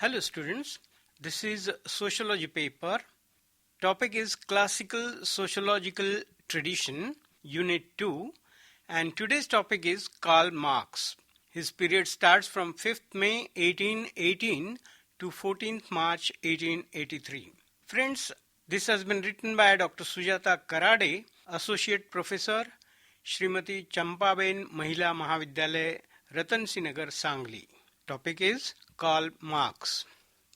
Hello students, this is Sociology paper. Topic is Classical Sociological Tradition, Unit 2, and today's topic is Karl Marx. His period starts from 5th May 1818 to 14th March 1883. Friends, this has been written by Dr Sujata Karade, Associate Professor, Srimati Champaben Mahila Mahavidyalaya, Ratansinagar, Sangli. Topic is Karl Marx.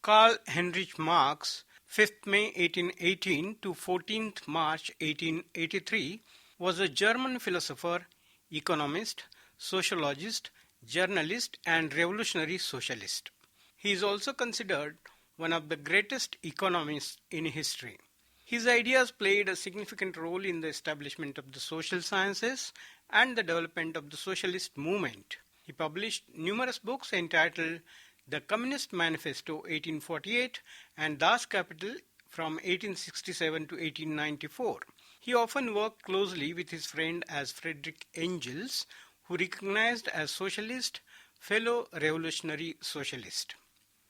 Karl Heinrich Marx, 5th May 1818 to 14th March 1883, was a German philosopher, economist, sociologist, journalist, and revolutionary socialist. He is also considered one of the greatest economists in history. His ideas played a significant role in the establishment of the social sciences and the development of the socialist movement. He published numerous books entitled The Communist Manifesto 1848 and Das Kapital from 1867 to 1894. He often worked closely with his friend as Friedrich Engels, who recognized as socialist, fellow revolutionary socialist.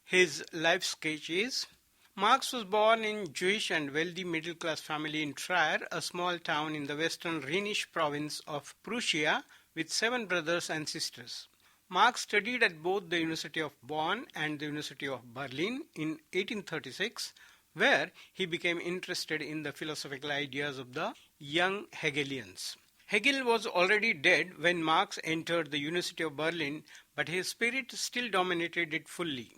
His life sketch is: Marx was born in Jewish and wealthy middle-class family in Trier, a small town in the western Rhenish province of Prussia, with 7 brothers and sisters. Marx studied at both the University of Bonn and the University of Berlin in 1836, where he became interested in the philosophical ideas of the young Hegelians. Hegel was already dead when Marx entered the University of Berlin, but his spirit still dominated it fully,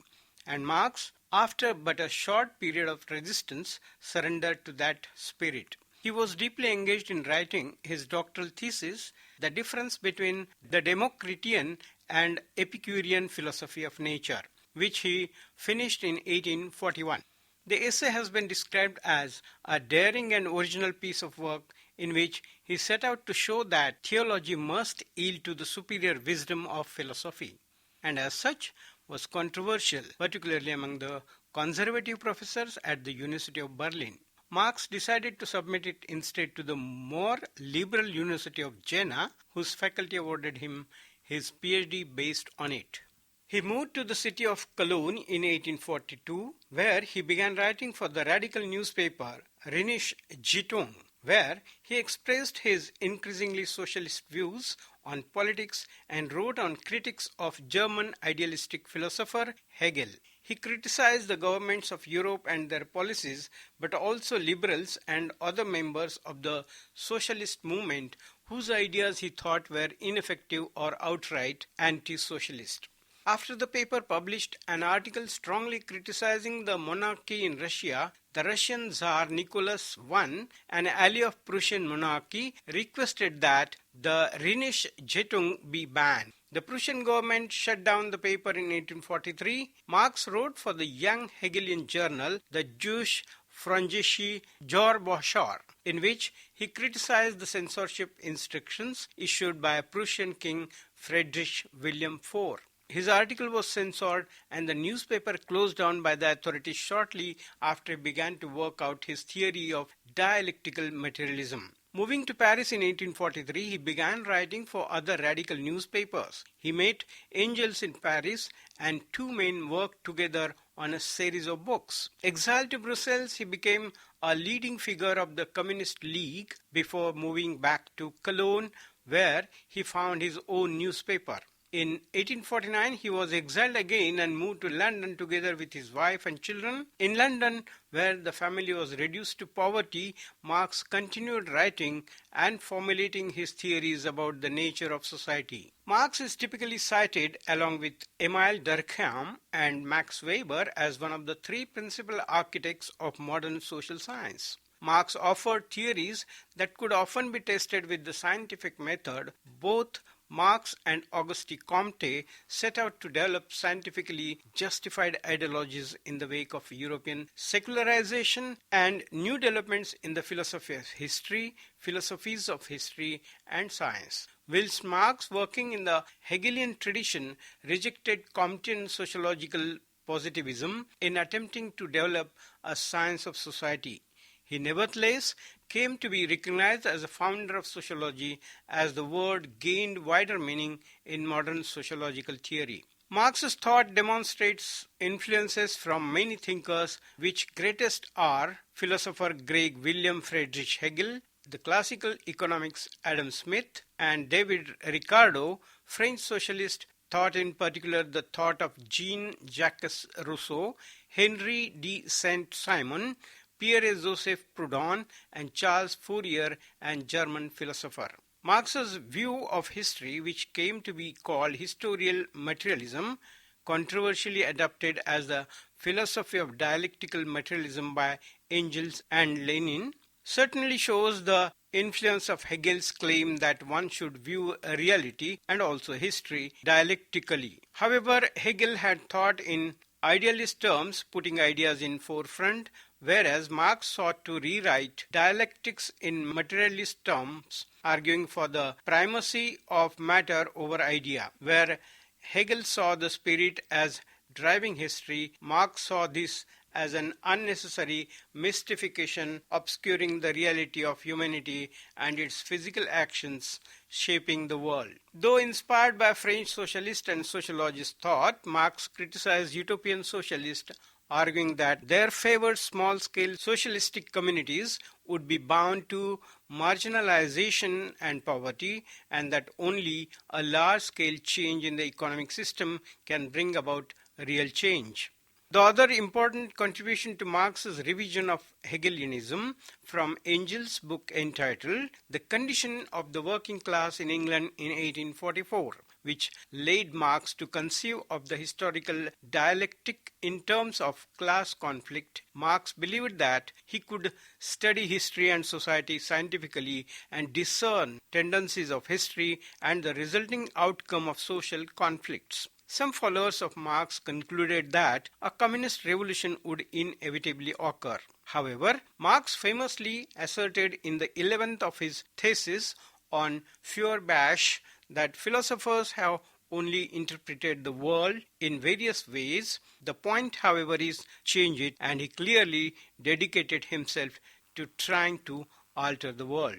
and Marx, after but a short period of resistance, surrendered to that spirit. He was deeply engaged in writing his doctoral thesis, The Difference Between the Democritean and Epicurean Philosophy of Nature, which he finished in 1841. The essay has been described as a daring and original piece of work in which he set out to show that theology must yield to the superior wisdom of philosophy, and as such was controversial, particularly among the conservative professors at the University of Berlin. Marx decided to submit it instead to the more liberal University of Jena, whose faculty awarded him his PhD based on it. He moved to the city of Cologne in 1842, where he began writing for the radical newspaper Rheinische Zeitung, where he expressed his increasingly socialist views on politics and wrote on critics of German idealistic philosopher Hegel. He criticized the governments of Europe and their policies, but also liberals and other members of the socialist movement whose ideas he thought were ineffective or outright anti-socialist. After the paper published an article strongly criticizing the monarchy in Russia, the Russian Tsar Nicholas I, an ally of Prussian monarchy, requested that the Rheinische Zeitung be banned. The Prussian government shut down the paper in 1843. Marx wrote for the young Hegelian journal, the Jewish Französische Jahrbuch, in which he criticized the censorship instructions issued by Prussian King Friedrich William IV. His article was censored and the newspaper closed down by the authorities shortly after he began to work out his theory of dialectical materialism. Moving to Paris in 1843, he began writing for other radical newspapers. He met Engels in Paris, and 2 men worked together on a series of books. Exiled to Brussels, he became a leading figure of the Communist League before moving back to Cologne, where he found his own newspaper. In 1849, he was exiled again and moved to London together with his wife and children. In London, where the family was reduced to poverty, Marx continued writing and formulating his theories about the nature of society. Marx is typically cited along with Emile Durkheim and Max Weber as one of the 3 principal architects of modern social science. Marx offered theories that could often be tested with the scientific method. Both Marx and Auguste Comte set out to develop scientifically justified ideologies in the wake of European secularization and new developments in the philosophy of history, philosophies of history and science. Whilst Marx, working in the Hegelian tradition, rejected Comtean sociological positivism in attempting to develop a science of society, he nevertheless came to be recognized as a founder of sociology as the word gained wider meaning in modern sociological theory. Marx's thought demonstrates influences from many thinkers, which greatest are philosopher Greek William Friedrich Hegel, the classical economics Adam Smith, and David Ricardo, French socialist, thought in particular the thought of Jean-Jacques Rousseau, Henry de Saint-Simon, Pierre-Joseph Proudhon, and Charles Fourier, and German philosopher. Marx's view of history, which came to be called historical materialism, controversially adopted as the philosophy of dialectical materialism by Engels and Lenin, certainly shows the influence of Hegel's claim that one should view reality and also history dialectically. However, Hegel had thought in idealist terms, putting ideas in forefront, whereas Marx sought to rewrite dialectics in materialist terms, arguing for the primacy of matter over idea. Where Hegel saw the spirit as driving history, Marx saw this as an unnecessary mystification obscuring the reality of humanity and its physical actions shaping the world. Though inspired by French socialist and sociologist thought, Marx criticized utopian socialists, arguing that their favored small-scale socialistic communities would be bound to marginalization and poverty, and that only a large-scale change in the economic system can bring about real change. The other important contribution to Marx's revision of Hegelianism from Engels' book entitled The Condition of the Working Class in England in 1844, which led Marx to conceive of the historical dialectic in terms of class conflict. Marx believed that he could study history and society scientifically and discern tendencies of history and the resulting outcome of social conflicts. Some followers of Marx concluded that a communist revolution would inevitably occur. However, Marx famously asserted in the 11th of his thesis on Feuerbach that philosophers have only interpreted the world in various ways. The point, however, is change it, and he clearly dedicated himself to trying to alter the world.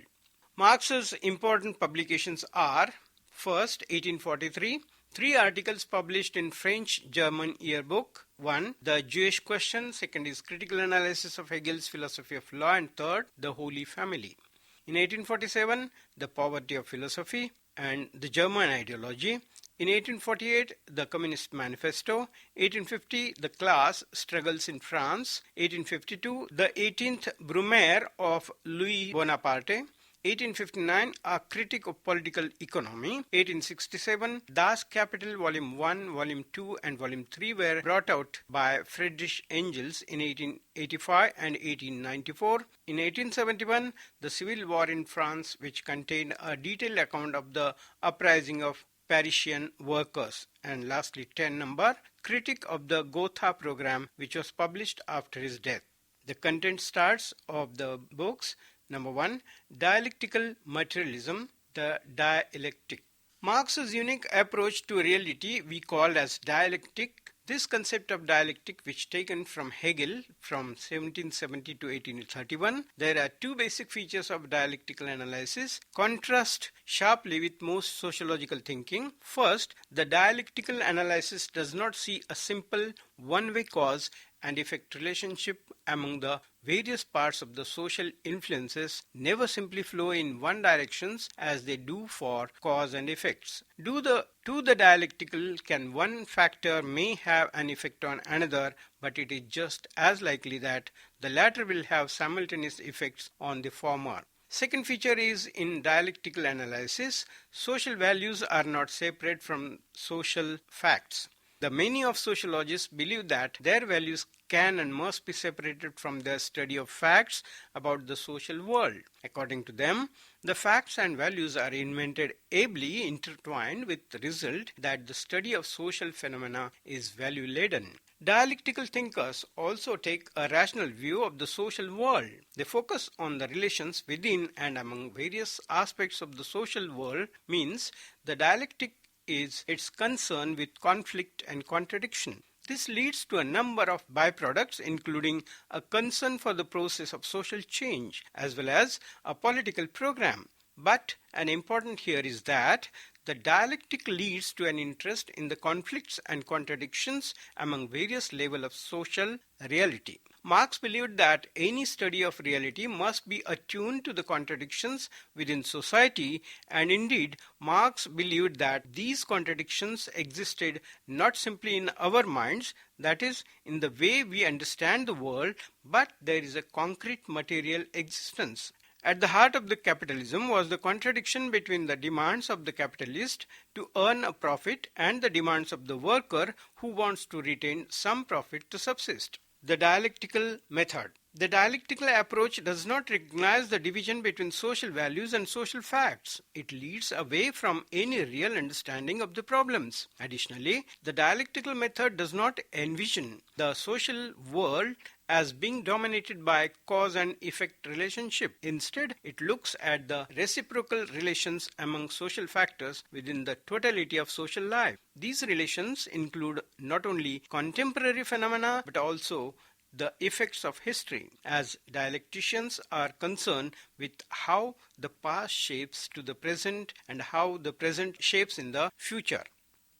Marx's important publications are: first, 1843, 3 articles published in French-German yearbook. 1. The Jewish Question. 2nd is Critical Analysis of Hegel's Philosophy of Law. And 3rd, The Holy Family. In 1847, The Poverty of Philosophy and the German Ideology. In 1848, The Communist Manifesto. 1850, The Class Struggles in France. 1852, The 18th Brumaire of Louis Bonaparte. 1859, A Critic of Political Economy. 1867, Das Kapital Volume 1, Volume 2 and Volume 3 were brought out by Friedrich Engels in 1885 and 1894. In 1871, The Civil War in France, which contained a detailed account of the uprising of Parisian workers. And lastly, 10 number, Critic of the Gotha Program, which was published after his death. The content starts of the books. Number 1, Dialectical Materialism, the dialectic. Marx's unique approach to reality we call as dialectic. This concept of dialectic, which taken from Hegel from 1770 to 1831, there are 2 basic features of dialectical analysis, contrast sharply with most sociological thinking. First, the dialectical analysis does not see a simple one-way cause and effect relationship among the various parts of the social influences never simply flow in one direction as they do for cause and effects. To the dialectical, can one factor may have an effect on another, but it is just as likely that the latter will have simultaneous effects on the former. Second feature is in dialectical analysis, social values are not separate from social facts. The many of sociologists believe that their values can and must be separated from their study of facts about the social world. According to them, the facts and values are invented ably intertwined with the result that the study of social phenomena is value-laden. Dialectical thinkers also take a rational view of the social world. They focus on the relations within and among various aspects of the social world, means the dialectic is its concern with conflict and contradiction. This leads to a number of byproducts, including a concern for the process of social change as well as a political program. But an important here is that The dialectic leads to an interest in the conflicts and contradictions among various levels of social reality. Marx believed that any study of reality must be attuned to the contradictions within society, and indeed Marx believed that these contradictions existed not simply in our minds, that is, in the way we understand the world, but there is a concrete material existence. At the heart of the capitalism was the contradiction between the demands of the capitalist to earn a profit and the demands of the worker who wants to retain some profit to subsist. The dialectical method. The dialectical approach does not recognize the division between social values and social facts. It leads away from any real understanding of the problems. Additionally, the dialectical method does not envision the social world as being dominated by cause and effect relationship. Instead, it looks at the reciprocal relations among social factors within the totality of social life. These relations include not only contemporary phenomena but also the effects of history, as dialecticians are concerned with how the past shapes to the present and how the present shapes in the future.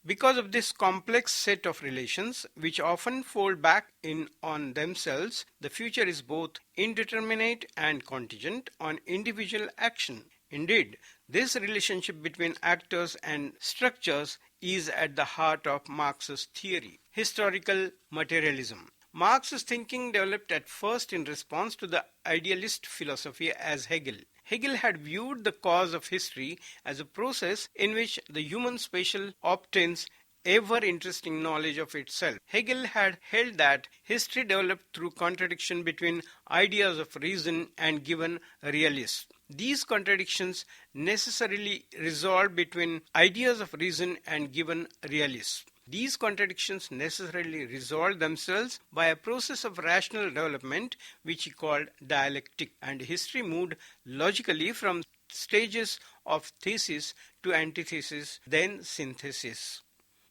Because of this complex set of relations, which often fold back in on themselves, the future is both indeterminate and contingent on individual action. Indeed, this relationship between actors and structures is at the heart of Marx's theory. Historical materialism. Marx's thinking developed at first in response to the idealist philosophy as Hegel. Hegel had viewed the course of history as a process in which the human special obtains ever-interesting knowledge of itself. Hegel had held that history developed through contradiction between ideas of reason and given realism. These contradictions necessarily resolve between ideas of reason and given realism. These contradictions necessarily resolve themselves by a process of rational development which he called dialectic, and history moved logically from stages of thesis to antithesis, then synthesis.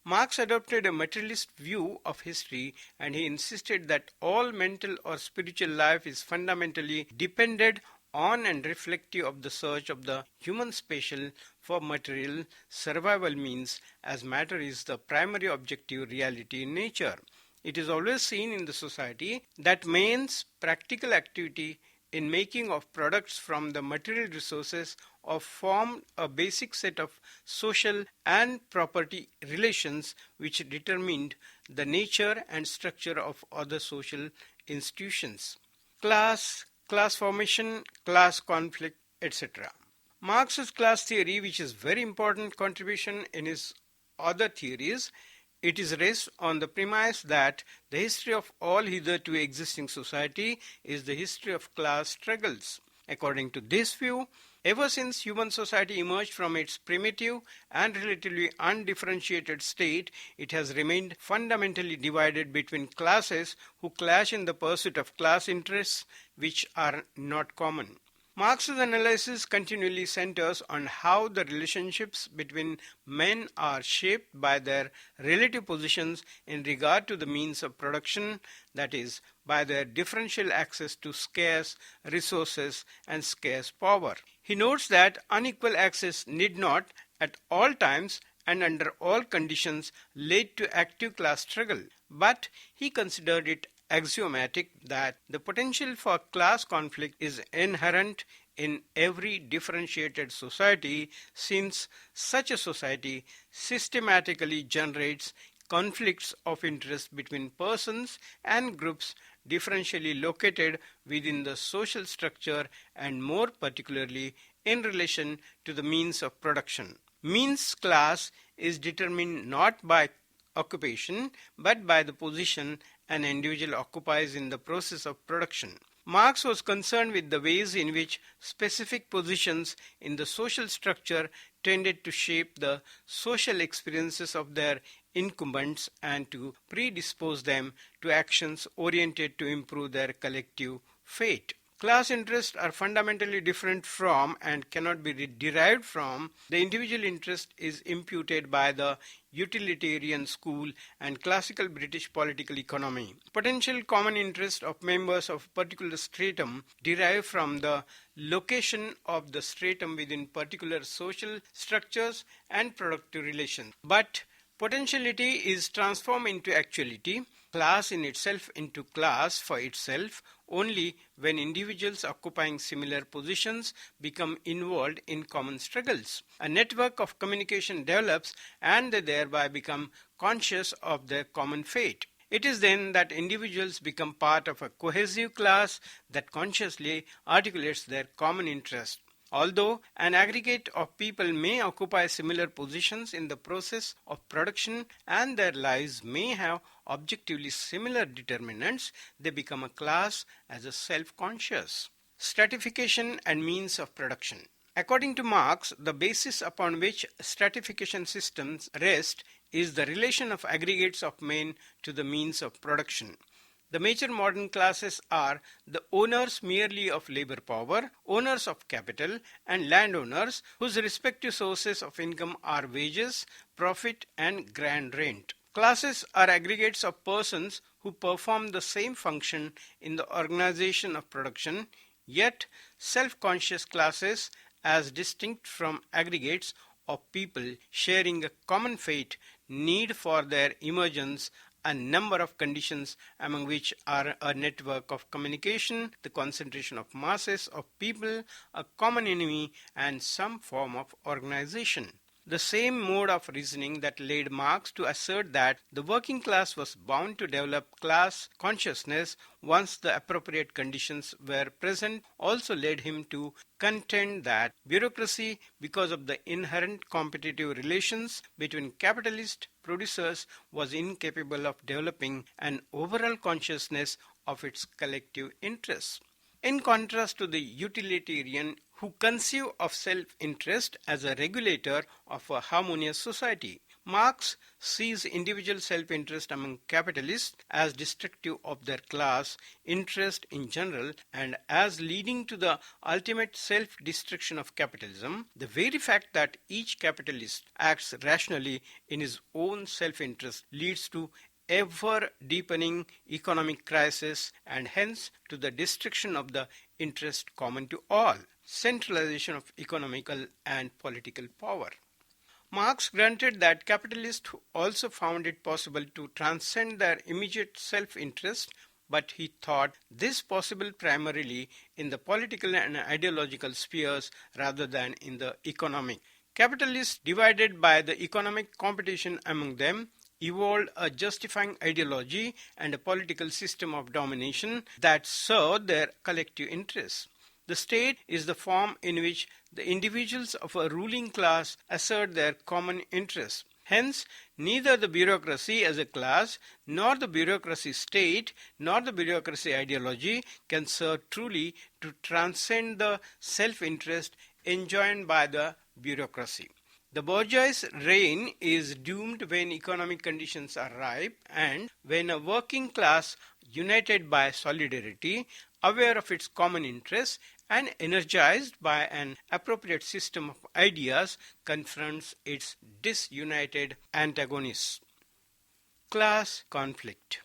Marx adopted a materialist view of history, and he insisted that all mental or spiritual life is fundamentally dependent on and reflective of the search of the human special for material survival means, as matter is the primary objective reality in nature. It is always seen in the society that man's practical activity in making of products from the material resources of formed a basic set of social and property relations which determined the nature and structure of other social institutions. Class formation, class conflict, etc. Marx's class theory, which is very important contribution in his other theories, it is based on the premise that the history of all hitherto existing society is the history of class struggles. According to this view, ever since human society emerged from its primitive and relatively undifferentiated state, it has remained fundamentally divided between classes who clash in the pursuit of class interests which are not common. Marx's analysis continually centers on how the relationships between men are shaped by their relative positions in regard to the means of production, that is, by their differential access to scarce resources and scarce power. He notes that unequal access need not, at all times and under all conditions, lead to active class struggle, but he considered it axiomatic that the potential for class conflict is inherent in every differentiated society, since such a society systematically generates conflicts of interest between persons and groups differentially located within the social structure, and more particularly in relation to the means of production. Means class is determined not by occupation but by the position an individual occupies in the process of production. Marx was concerned with the ways in which specific positions in the social structure tended to shape the social experiences of their incumbents and to predispose them to actions oriented to improve their collective fate. Class interests are fundamentally different from and cannot be derived from the individual interest is imputed by the utilitarian school and classical British political economy. Potential common interest of members of a particular stratum derive from the location of the stratum within particular social structures and productive relations. But potentiality is transformed into actuality, class in itself into class for itself, only when individuals occupying similar positions become involved in common struggles. A network of communication develops and they thereby become conscious of their common fate. It is then that individuals become part of a cohesive class that consciously articulates their common interest. Although an aggregate of people may occupy similar positions in the process of production and their lives may have objectively similar determinants, they become a class as a self-conscious. Stratification and means of production. According to Marx, the basis upon which stratification systems rest is the relation of aggregates of men to the means of production. The major modern classes are the owners merely of labor power, owners of capital, and landowners whose respective sources of income are wages, profit, and grand rent. Classes are aggregates of persons who perform the same function in the organization of production, yet self-conscious classes, as distinct from aggregates of people sharing a common fate, need for their emergence a number of conditions, among which are a network of communication, the concentration of masses of people, a common enemy, and some form of organization. The same mode of reasoning that led Marx to assert that the working class was bound to develop class consciousness once the appropriate conditions were present also led him to contend that bureaucracy, because of the inherent competitive relations between capitalist producers, was incapable of developing an overall consciousness of its collective interests. In contrast to the utilitarian who conceive of self-interest as a regulator of a harmonious society, Marx sees individual self-interest among capitalists as destructive of their class interest in general and as leading to the ultimate self-destruction of capitalism. The very fact that each capitalist acts rationally in his own self-interest leads to ever-deepening economic crisis and hence to the destruction of the interest common to all, centralization of economical and political power. Marx granted that capitalists also found it possible to transcend their immediate self-interest, but he thought this possible primarily in the political and ideological spheres rather than in the economic. Capitalists, divided by the economic competition among them, evolved a justifying ideology and a political system of domination that served their collective interests. The state is the form in which the individuals of a ruling class assert their common interests. Hence, neither the bureaucracy as a class, nor the bureaucracy state, nor the bureaucracy ideology can serve truly to transcend the self-interest enjoined by the bureaucracy. The bourgeois reign is doomed when economic conditions are ripe and when a working class united by solidarity, aware of its common interests and energized by an appropriate system of ideas confronts its disunited antagonists. Class conflict.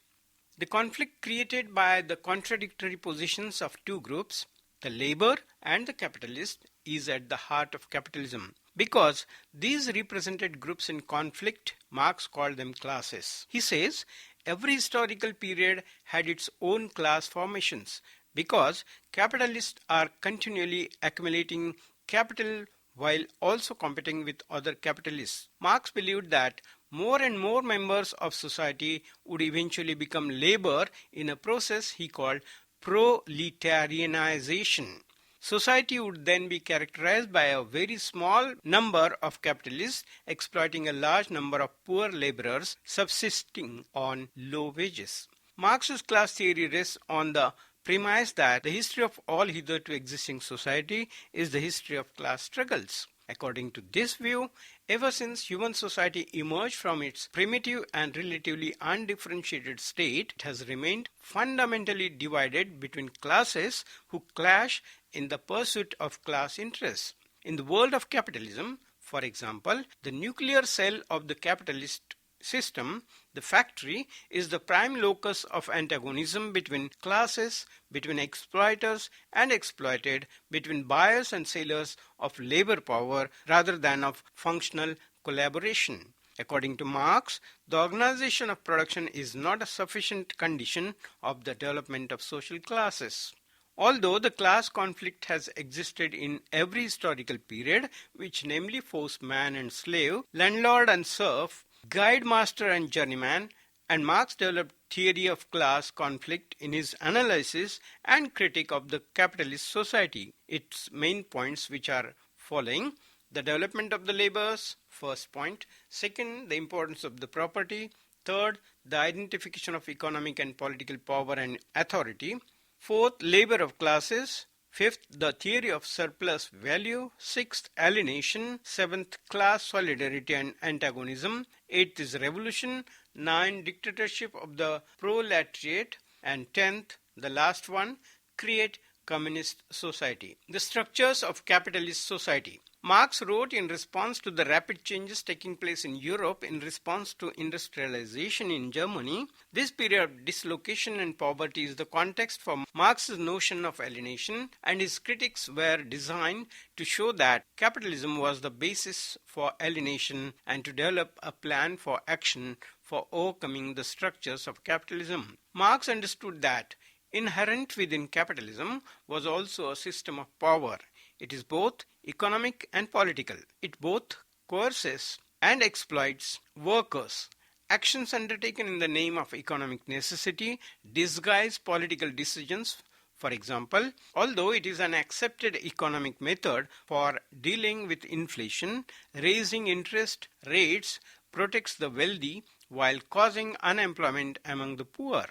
The conflict created by the contradictory positions of two groups, the labor and the capitalist, is at the heart of capitalism. Because these represented groups in conflict, Marx called them classes. He says every historical period had its own class formations because capitalists are continually accumulating capital while also competing with other capitalists. Marx believed that more and more members of society would eventually become labor in a process he called proletarianization. Society would then be characterized by a very small number of capitalists exploiting a large number of poor laborers subsisting on low wages. Marx's class theory rests on the premise that the history of all hitherto existing society is the history of class struggles. According to this view, ever since human society emerged from its primitive and relatively undifferentiated state, it has remained fundamentally divided between classes who clash in the pursuit of class interests. In the world of capitalism, for example, the nuclear cell of the capitalist system, the factory, is the prime locus of antagonism between classes, between exploiters and exploited, between buyers and sellers of labor power rather than of functional collaboration. According to Marx, the organization of production is not a sufficient condition of the development of social classes. Although the class conflict has existed in every historical period, which namely forced man and slave, landlord and serf, guide master and journeyman, and Marx developed theory of class conflict in his analysis and critique of the capitalist society. Its main points which are following: the development of the laborers, first point; second, the importance of the property; third, the identification of economic and political power and authority; fourth, labor of classes; fifth, the theory of surplus value; sixth, alienation; seventh, class solidarity and antagonism; eighth is revolution; ninth, dictatorship of the proletariat; and 10th, the last one, create communist society. The structures of capitalist society. Marx wrote in response to the rapid changes taking place in Europe in response to industrialization in Germany. This period of dislocation and poverty is the context for Marx's notion of alienation, and his critics were designed to show that capitalism was the basis for alienation and to develop a plan for action for overcoming the structures of capitalism. Marx understood that inherent within capitalism was also a system of power. It is both economic and political. It both coerces and exploits workers. Actions undertaken in the name of economic necessity disguise political decisions. For example, although it is an accepted economic method for dealing with inflation, raising interest rates protects the wealthy while causing unemployment among the poor.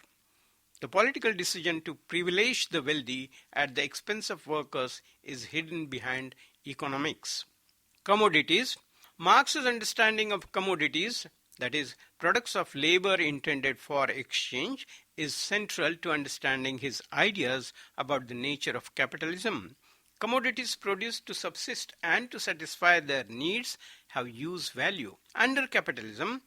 The political decision to privilege the wealthy at the expense of workers is hidden behind economics. Commodities. Marx's understanding of commodities, that is, products of labor intended for exchange, is central to understanding his ideas about the nature of capitalism. Commodities produced to subsist and to satisfy their needs have use value. Under capitalism,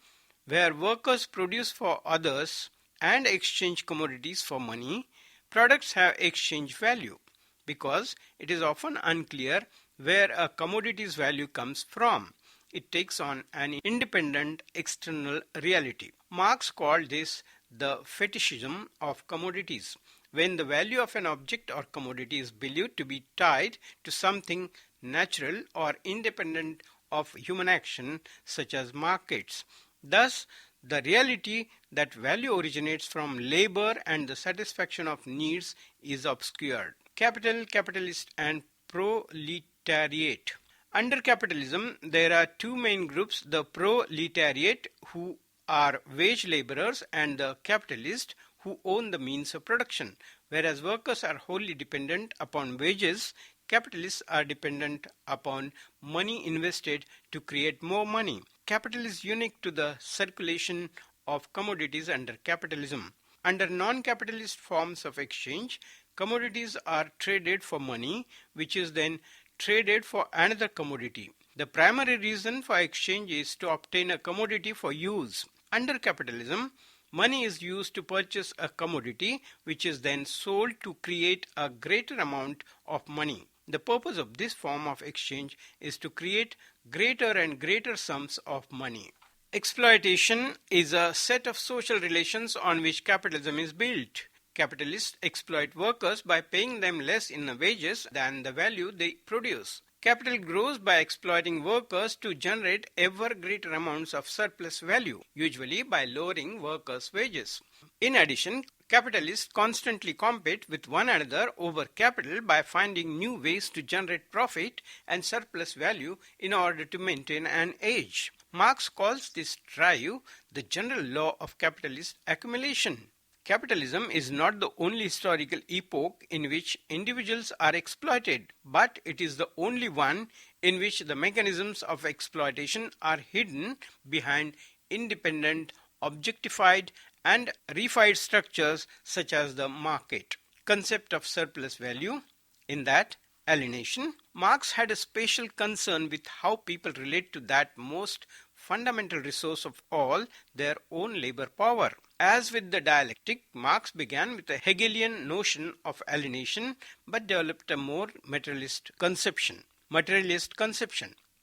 where workers produce for others and exchange commodities for money, products have exchange value because it is often unclear where a commodity's value comes from. It takes on an independent external reality. Marx called this the fetishism of commodities, when the value of an object or commodity is believed to be tied to something natural or independent of human action, such as markets. Thus, the reality that value originates from labor and the satisfaction of needs is obscured. Capital, capitalist, and proletariat. Under capitalism, there are two main groups: the proletariat, who are wage laborers, and the capitalists, who own the means of production. Whereas workers are wholly dependent upon wages, capitalists are dependent upon money invested to create more money. Capital is unique to the circulation of commodities under capitalism. Under non-capitalist forms of exchange, commodities are traded for money, which is then traded for another commodity. The primary reason for exchange is to obtain a commodity for use. Under capitalism, money is used to purchase a commodity, which is then sold to create a greater amount of money. The purpose of this form of exchange is to create greater and greater sums of money. Exploitation is a set of social relations on which capitalism is built. Capitalists exploit workers by paying them less in wages than the value they produce. Capital grows by exploiting workers to generate ever greater amounts of surplus value, usually by lowering workers' wages. In addition, capitalists constantly compete with one another over capital by finding new ways to generate profit and surplus value in order to maintain an edge. Marx calls this drive the general law of capitalist accumulation. Capitalism is not the only historical epoch in which individuals are exploited, but it is the only one in which the mechanisms of exploitation are hidden behind independent, objectified, and reified structures such as the market. Concept of surplus value. In that alienation, Marx had a special concern with how people relate to that most fundamental resource of all, their own labor power. As with the dialectic, Marx began with a Hegelian notion of alienation but developed a more materialist conception.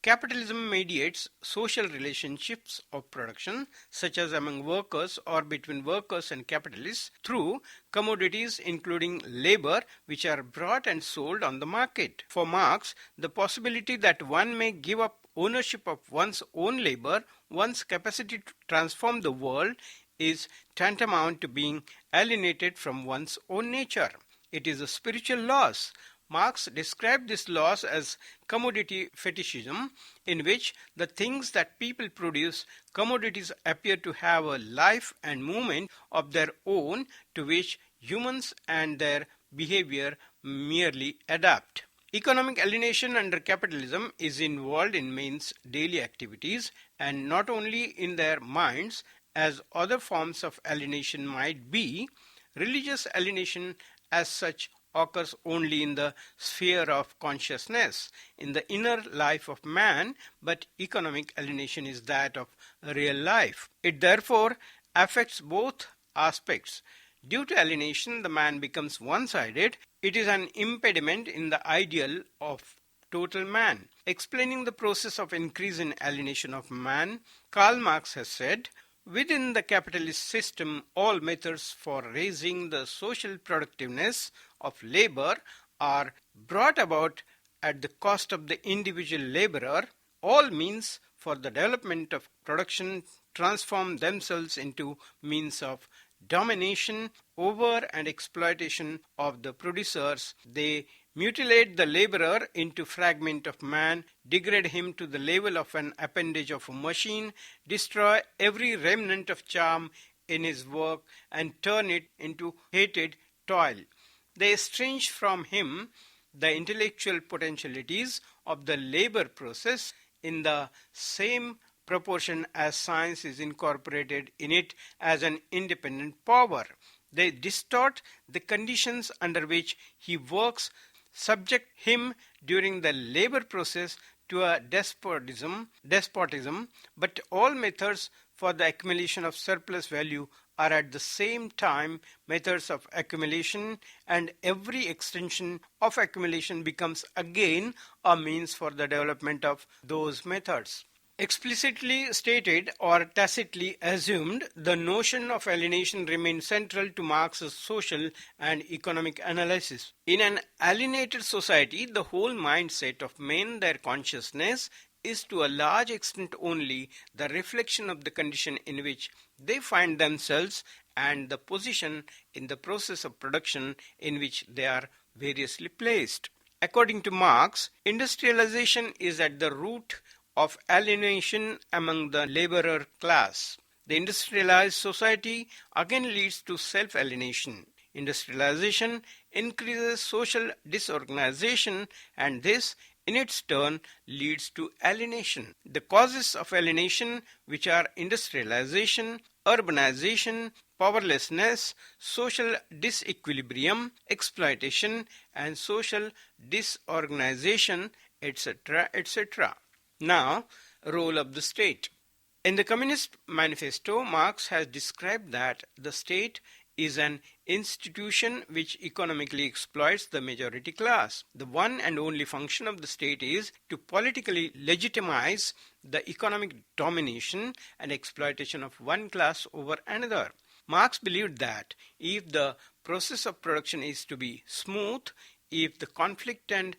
Capitalism mediates social relationships of production, such as among workers or between workers and capitalists, through commodities including labor, which are bought and sold on the market. For Marx, the possibility that one may give up ownership of one's own labor, one's capacity to transform the world, is tantamount to being alienated from one's own nature. It is a spiritual loss. Marx described this loss as commodity fetishism, in which the things that people produce, commodities, appear to have a life and movement of their own to which humans and their behavior merely adapt. Economic alienation under capitalism is involved in men's daily activities and not only in their minds, as other forms of alienation might be. Religious alienation as such occurs only in the sphere of consciousness, in the inner life of man, but economic alienation is that of real life. It therefore affects both aspects. Due to alienation, the man becomes one-sided. It is an impediment in the ideal of total man. Explaining the process of increase in alienation of man, Karl Marx has said, "Within the capitalist system, all methods for raising the social productiveness of labor are brought about at the cost of the individual laborer. All means for the development of production transform themselves into means of domination over and exploitation of the producers. They mutilate the laborer into fragment of man, degrade him to the level of an appendage of a machine, destroy every remnant of charm in his work, and turn it into hated toil. They estrange from him the intellectual potentialities of the labor process in the same proportion as science is incorporated in it as an independent power. They distort the conditions under which he works, subject him during the labor process to a despotism, but all methods for the accumulation of surplus value are at the same time methods of accumulation, and every extension of accumulation becomes again a means for the development of those methods." Explicitly stated or tacitly assumed, the notion of alienation remained central to Marx's social and economic analysis. In an alienated society, the whole mindset of men, their consciousness, is to a large extent only the reflection of the condition in which they find themselves and the position in the process of production in which they are variously placed. According to Marx, industrialization is at the root of alienation among the laborer class. The industrialized society again leads to self-alienation. Industrialization increases social disorganization, and this in its turn leads to alienation. The causes of alienation, which are industrialization, urbanization, powerlessness, social disequilibrium, exploitation, and social disorganization, etc., etc. Now, role of the state. In the Communist Manifesto, Marx has described that the state is an institution which economically exploits the majority class. The one and only function of the state is to politically legitimize the economic domination and exploitation of one class over another. Marx believed that if the process of production is to be smooth, if the conflict and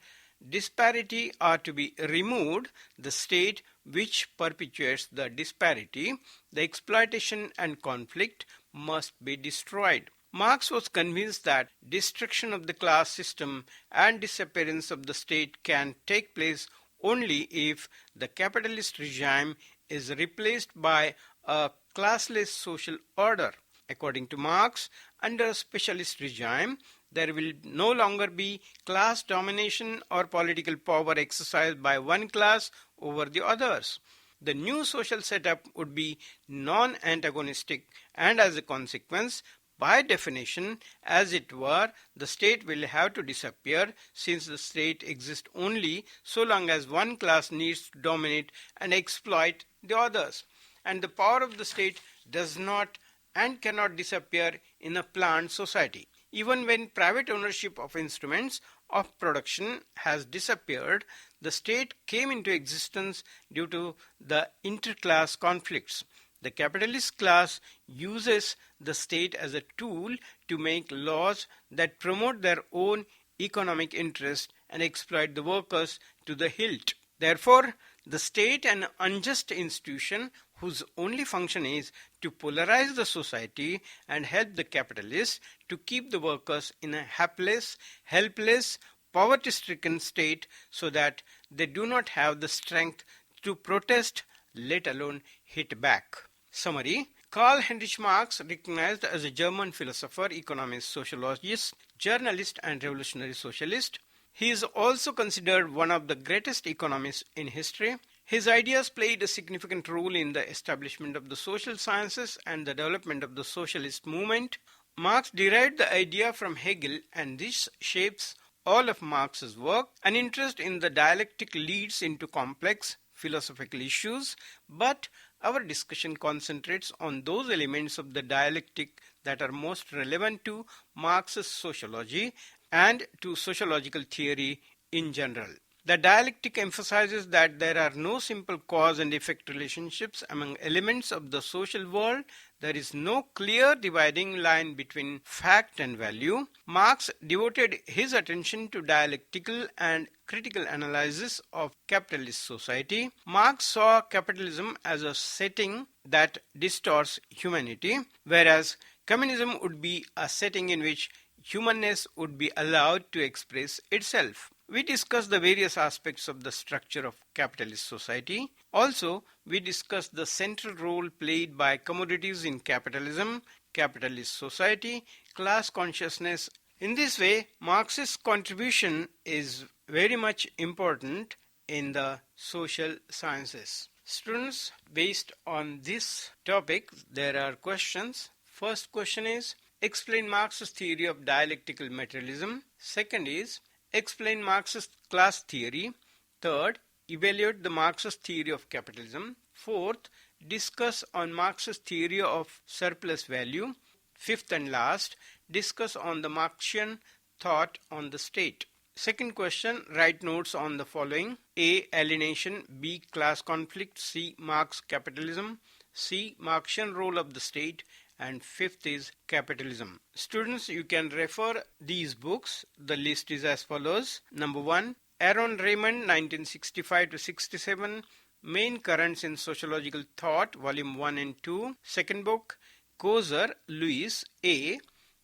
disparity are to be removed, the state which perpetuates the disparity, the exploitation and conflict must be destroyed. Marx was convinced that destruction of the class system and disappearance of the state can take place only if the capitalist regime is replaced by a classless social order. According to Marx, Under a specialist regime, there will no longer be class domination or political power exercised by one class over the others. The new social setup would be non-antagonistic, and as a consequence, by definition, as it were, the state will have to disappear, since the state exists only so long as one class needs to dominate and exploit the others. And the power of the state does not and cannot disappear in a planned society. Even when private ownership of instruments of production has disappeared, the state came into existence due to the interclass conflicts. The capitalist class uses the state as a tool to make laws that promote their own economic interest and exploit the workers to the hilt. Therefore, the state, an unjust institution whose only function is to polarize the society and help the capitalists to keep the workers in a hapless, helpless, poverty-stricken state so that they do not have the strength to protest, let alone hit back. Summary: Karl Heinrich Marx, recognized as a German philosopher, economist, sociologist, journalist and revolutionary socialist. He is also considered one of the greatest economists in history. His ideas played a significant role in the establishment of the social sciences and the development of the socialist movement. Marx derived the idea from Hegel, and this shapes all of Marx's work. An interest in the dialectic leads into complex philosophical issues, but our discussion concentrates on those elements of the dialectic that are most relevant to Marx's sociology and to sociological theory in general. The dialectic emphasizes that there are no simple cause and effect relationships among elements of the social world. There is no clear dividing line between fact and value. Marx devoted his attention to dialectical and critical analysis of capitalist society. Marx saw capitalism as a setting that distorts humanity, whereas communism would be a setting in which humanness would be allowed to express itself. We discussed the various aspects of the structure of capitalist society. Also, we discussed the central role played by commodities in capitalism, capitalist society, class consciousness. In this way, Marx's contribution is very much important in the social sciences. Students, based on this topic, there are questions. First question is, explain Marx's theory of dialectical materialism. Second is, explain Marxist class theory. Third, evaluate the Marxist theory of capitalism. Fourth, discuss on Marxist theory of surplus value. Fifth and last, discuss on the Marxian thought on the state. Second question, write notes on the following: A. Alienation. B. Class conflict. C. Marx capitalism. C. Marxian role of the state. And fifth is capitalism. Students, you can refer these books. The list is as follows. Number 1, Aaron Raymond, 1965-67, Main Currents in Sociological Thought, Volume 1 and 2. Second book, Kozer, Louis A.,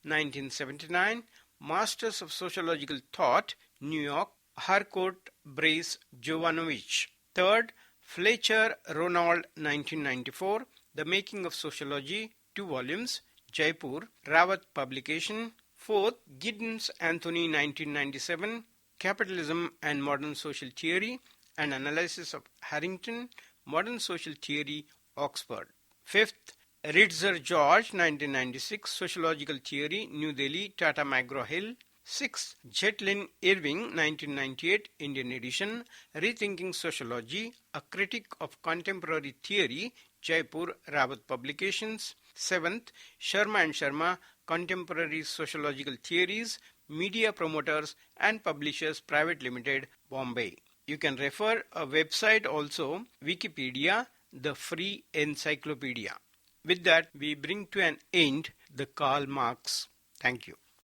1979, Masters of Sociological Thought, New York, Harcourt, Brace, Jovanovich. Third, Fletcher, Ronald, 1994, The Making of Sociology, 2 volumes, Jaipur, Rawat Publication. Fourth, Giddens, Anthony, 1997, Capitalism and Modern Social Theory, an Analysis of Harrington, Modern Social Theory, Oxford. Fifth, Ritzer, George, 1996, Sociological Theory, New Delhi, Tata McGraw-Hill. Sixth, Jetlin Irving, 1998, Indian edition, Rethinking Sociology, A Critic of Contemporary Theory, Jaipur, Rawat Publications. Seventh, Sharma and Sharma, Contemporary Sociological Theories, Media Promoters and Publishers Private Limited, Bombay. You can refer a website also, Wikipedia, the free encyclopedia. With that, we bring to an end the Karl Marx. Thank you.